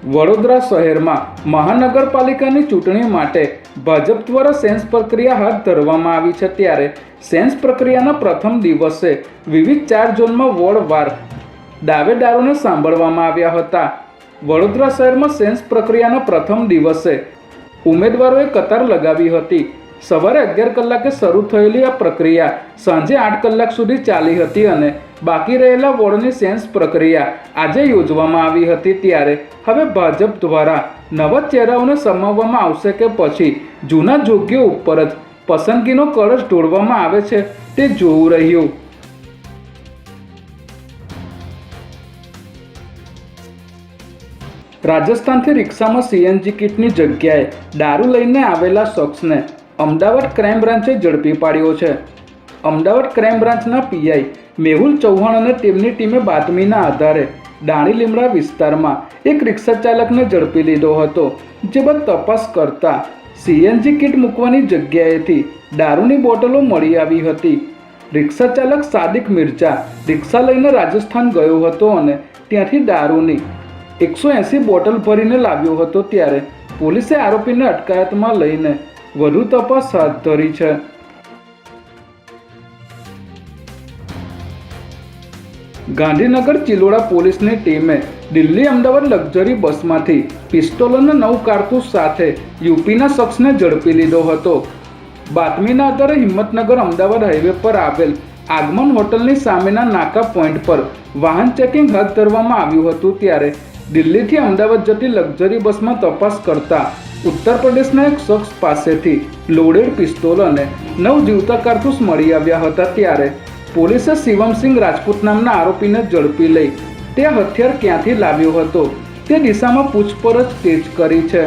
વડોદરા શહેરમાં મહાનગરપાલિકાની ચૂંટણી માટે ભાજપ દ્વારા સેન્સ પ્રક્રિયા હાથ ધરવામાં આવી છે। ત્યારે સેન્સ પ્રક્રિયાના પ્રથમ દિવસે વિવિધ 4 ઝોનમાં વોર્ડવાર દાવેદારોને સાંભળવામાં આવ્યા હતા। વડોદરા શહેરમાં સેન્સ પ્રક્રિયાના પ્રથમ દિવસે ઉમેદવારોએ કતાર લગાવી હતી। સવારે 11 કલાકે શરૂ થયેલી આ પ્રક્રિયા સાંજે 8 કલાક સુધી ચાલી હતી અને બાકી રહેલા વોર્ડની સેન્સ પ્રક્રિયા આજે યોજવામાં આવી હતી। ત્યારે હવે ભાજપ દ્વારા નવા ચહેરાઓને સમાવવામાં આવશે કે પછી જૂના જોગ્યો ઉપર જ પસંદગીનો કળશ ઢોળવામાં આવે છે તે જોવું રહ્યું। રાજસ્થાનથી રિક્ષામાં સીએનજી કિટની જગ્યાએ દારૂ લઈને આવેલા શખ્સને અમદાવાદ ક્રાઇમ બ્રાન્ચે ઝડપી પાડ્યો છે। અમદાવાદ ક્રાઇમ બ્રાન્ચના પીઆઈ મેહુલ ચૌહાણ અને તેમની ટીમે બાતમીના આધારે દાણી લીમડા વિસ્તારમાં એક રિક્ષા ચાલકને ઝડપી લીધો હતો। જે બાદ તપાસ કરતા સીએનજી કિટ મૂકવાની જગ્યાએથી દારૂની બોટલો મળી આવી હતી। રિક્ષા ચાલક સાદિક મિર્ઝા રિક્ષા લઈને રાજસ્થાન ગયો હતો અને ત્યાંથી દારૂની 180 બોટલ ભરીને લાવ્યો હતો। ત્યારે પોલીસે આરોપીને અટકાયતમાં લઈને વધુ તપાસ હાથ ધરી છે। ગાંધીનગર ચિલોડા પોલીસની ટીમે દિલ્હી અમદાવાદ લક્ઝરી બસમાંથી પિસ્તોલ અને 9 કારતૂસ સાથે યુપીના શખ્સને ઝડપી લીધો હતો। બાતમીના આધારે હિંમતનગર અમદાવાદ હાઈવે પર આવેલ આગમન હોટલની સામેના નાકા પોઈન્ટ પર વાહન ચેકિંગ હાથ ધરવામાં આવ્યું હતું। ત્યારે દિલ્હીથી અમદાવાદ જતી લક્ઝરી બસમાં તપાસ કરતા ઉત્તર પ્રદેશના એક શખ્સ પાસેથી લોડેડ પિસ્તોલ અને 9 જીવતા કારતૂસ મળી આવ્યા હતા। ત્યારે પોલીસે શિવમસિંહ રાજપૂત નામના આરોપીને ઝડપી લઈ તે હથિયાર ક્યાંથી લાવ્યો હતો તે દિશામાં પૂછપરછ તેજ કરી છે।